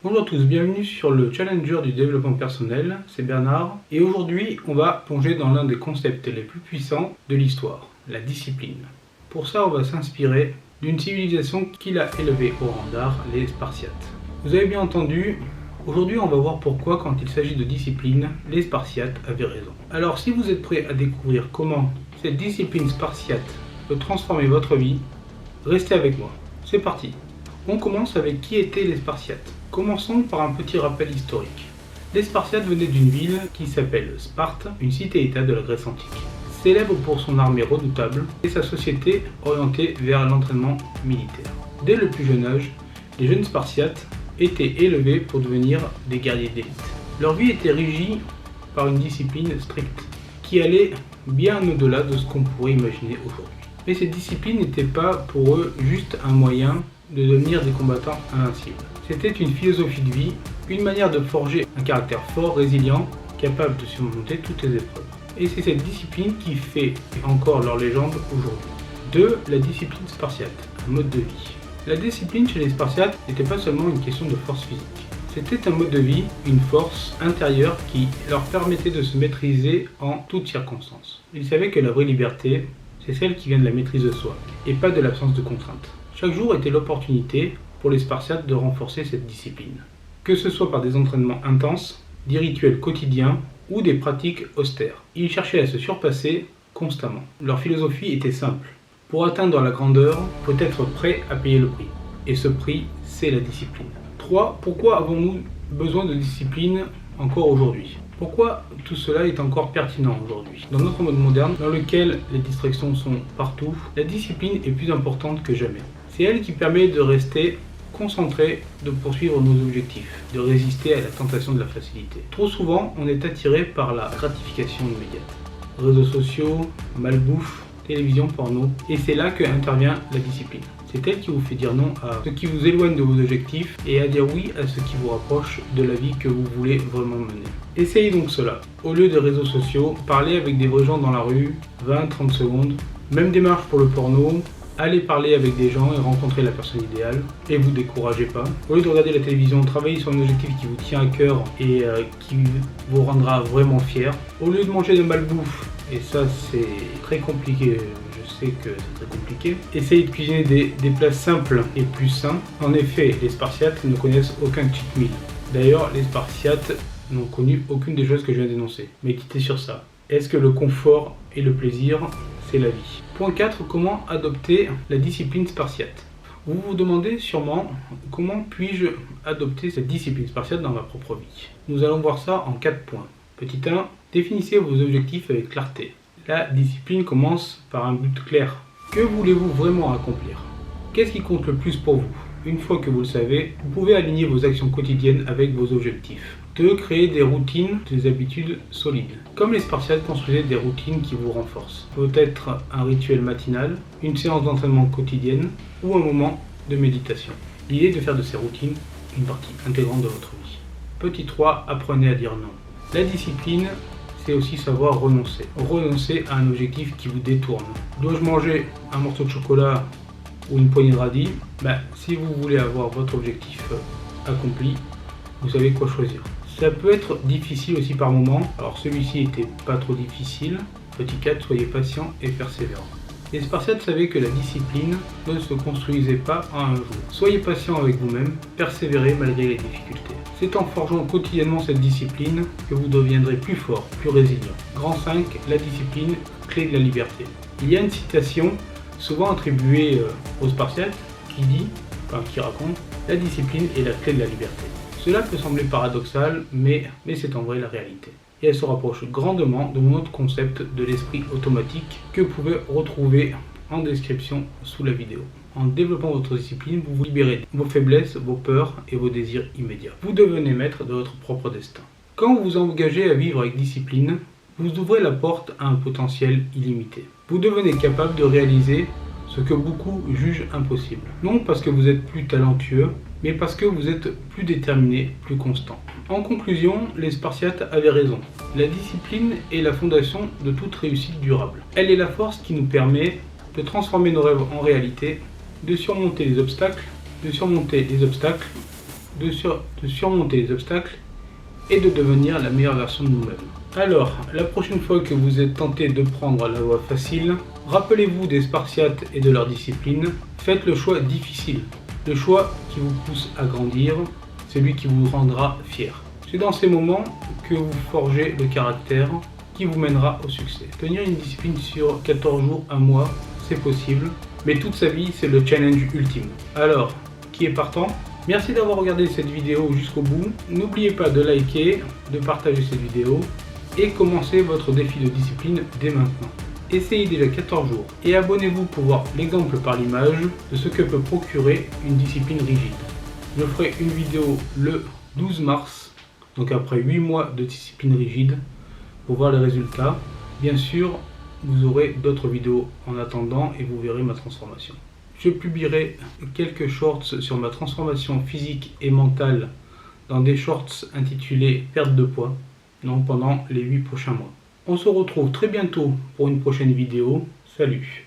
Bonjour à tous, bienvenue sur le Challenger du développement personnel, c'est Bernard, et aujourd'hui on va plonger dans l'un des concepts les plus puissants de l'histoire, la discipline. Pour ça on va s'inspirer d'une civilisation qu'il a élevée au rang d'art, les Spartiates. Vous avez bien entendu, aujourd'hui on va voir pourquoi quand il s'agit de discipline, les Spartiates avaient raison. Alors si vous êtes prêts à découvrir comment cette discipline spartiate peut transformer votre vie, restez avec moi, c'est parti. On commence avec qui étaient les Spartiates. Commençons par un petit rappel historique. Les Spartiates venaient d'une ville qui s'appelle Sparte, une cité-état de la Grèce antique. Célèbre pour son armée redoutable et sa société orientée vers l'entraînement militaire. Dès le plus jeune âge, les jeunes Spartiates étaient élevés pour devenir des guerriers d'élite. Leur vie était régie par une discipline stricte qui allait bien au-delà de ce qu'on pourrait imaginer aujourd'hui. Mais cette discipline n'était pas pour eux juste un moyen de devenir des combattants invincibles. C'était une philosophie de vie, une manière de forger un caractère fort, résilient, capable de surmonter toutes les épreuves. Et c'est cette discipline qui fait encore leur légende aujourd'hui. 2. La discipline spartiate, un mode de vie. La discipline chez les Spartiates n'était pas seulement une question de force physique. C'était un mode de vie, une force intérieure qui leur permettait de se maîtriser en toutes circonstances. Ils savaient que la vraie liberté, c'est celle qui vient de la maîtrise de soi, et pas de l'absence de contraintes. Chaque jour était l'opportunité pour les Spartiates de renforcer cette discipline. Que ce soit par des entraînements intenses, des rituels quotidiens ou des pratiques austères. Ils cherchaient à se surpasser constamment. Leur philosophie était simple. Pour atteindre la grandeur, il faut être prêt à payer le prix. Et ce prix, c'est la discipline. 3. Pourquoi avons-nous besoin de discipline encore aujourd'hui ? Pourquoi tout cela est encore pertinent aujourd'hui ? Dans notre monde moderne, dans lequel les distractions sont partout, la discipline est plus importante que jamais. C'est elle qui permet de rester concentré, de poursuivre nos objectifs, de résister à la tentation de la facilité. Trop souvent, on est attiré par la gratification immédiate. Réseaux sociaux, malbouffe, télévision, porno, et c'est là que intervient la discipline. C'est elle qui vous fait dire non à ce qui vous éloigne de vos objectifs et à dire oui à ce qui vous rapproche de la vie que vous voulez vraiment mener. Essayez donc cela. Au lieu de réseaux sociaux, parlez avec des vrais gens dans la rue, 20-30 secondes. Même démarche pour le porno. Allez parler avec des gens et rencontrer la personne idéale et vous découragez pas. Au lieu de regarder la télévision, travaillez sur un objectif qui vous tient à cœur et qui vous rendra vraiment fier. Au lieu de manger de malbouffe, et ça c'est très compliqué, je sais que c'est très compliqué, essayez de cuisiner des plats simples et plus sains. En effet, les Spartiates ne connaissent aucun cheat meal. D'ailleurs, les Spartiates n'ont connu aucune des choses que je viens d'énoncer. Méditez sur ça. Est-ce que le confort et le plaisir, c'est la vie ? Point 4. Comment adopter la discipline spartiate ? Vous vous demandez sûrement comment puis-je adopter cette discipline spartiate dans ma propre vie ? Nous allons voir ça en 4 points. Petit 1. Définissez vos objectifs avec clarté. La discipline commence par un but clair. Que voulez-vous vraiment accomplir ? Qu'est-ce qui compte le plus pour vous ? Une fois que vous le savez, vous pouvez aligner vos actions quotidiennes avec vos objectifs. 2. Créer des routines, des habitudes solides. Comme les Spartiates, construisez des routines qui vous renforcent. Peut-être un rituel matinal, une séance d'entraînement quotidienne ou un moment de méditation. L'idée est de faire de ces routines une partie intégrante de votre vie. Petit 3. Apprenez à dire non. La discipline, c'est aussi savoir renoncer. Renoncer à un objectif qui vous détourne. Dois-je manger un morceau de chocolat ou une poignée de radis ? Si vous voulez avoir votre objectif accompli, vous savez quoi choisir. Ça peut être difficile aussi par moments, alors celui-ci était pas trop difficile. Petit 4, soyez patient et persévérant. Les Spartiates savaient que la discipline ne se construisait pas en un jour. Soyez patient avec vous-même, persévérez malgré les difficultés. C'est en forgeant quotidiennement cette discipline que vous deviendrez plus fort, plus résilient. Grand 5, la discipline, clé de la liberté. Il y a une citation souvent attribuée aux Spartiates qui raconte « La discipline est la clé de la liberté ». Cela peut sembler paradoxal, mais c'est en vrai la réalité. Et elle se rapproche grandement de mon autre concept de l'esprit automatique que vous pouvez retrouver en description sous la vidéo. En développant votre discipline, vous vous libérez de vos faiblesses, vos peurs et vos désirs immédiats. Vous devenez maître de votre propre destin. Quand vous vous engagez à vivre avec discipline, vous ouvrez la porte à un potentiel illimité. Vous devenez capable de réaliser ce que beaucoup jugent impossible. Non parce que vous êtes plus talentueux, mais parce que vous êtes plus déterminé, plus constant. En conclusion, les Spartiates avaient raison. La discipline est la fondation de toute réussite durable. Elle est la force qui nous permet de transformer nos rêves en réalité, de surmonter les obstacles de surmonter les obstacles et de devenir la meilleure version de nous-mêmes. Alors, la prochaine fois que vous êtes tenté de prendre la voie facile, rappelez-vous des Spartiates et de leur discipline, faites le choix difficile, le choix qui vous pousse à grandir, celui qui vous rendra fier. C'est dans ces moments que vous forgez le caractère qui vous mènera au succès. Tenir une discipline sur 14 jours, un mois, c'est possible, mais toute sa vie, c'est le challenge ultime. Alors, qui est partant ? Merci d'avoir regardé cette vidéo jusqu'au bout. N'oubliez pas de liker, de partager cette vidéo et commencez votre défi de discipline dès maintenant. Essayez déjà 14 jours et abonnez-vous pour voir l'exemple par l'image de ce que peut procurer une discipline rigide. Je ferai une vidéo le 12 mars, donc après 8 mois de discipline rigide, pour voir les résultats. Bien sûr, vous aurez d'autres vidéos en attendant et vous verrez ma transformation. Je publierai quelques shorts sur ma transformation physique et mentale dans des shorts intitulés perte de poids, donc pendant les 8 prochains mois. On se retrouve très bientôt pour une prochaine vidéo. Salut!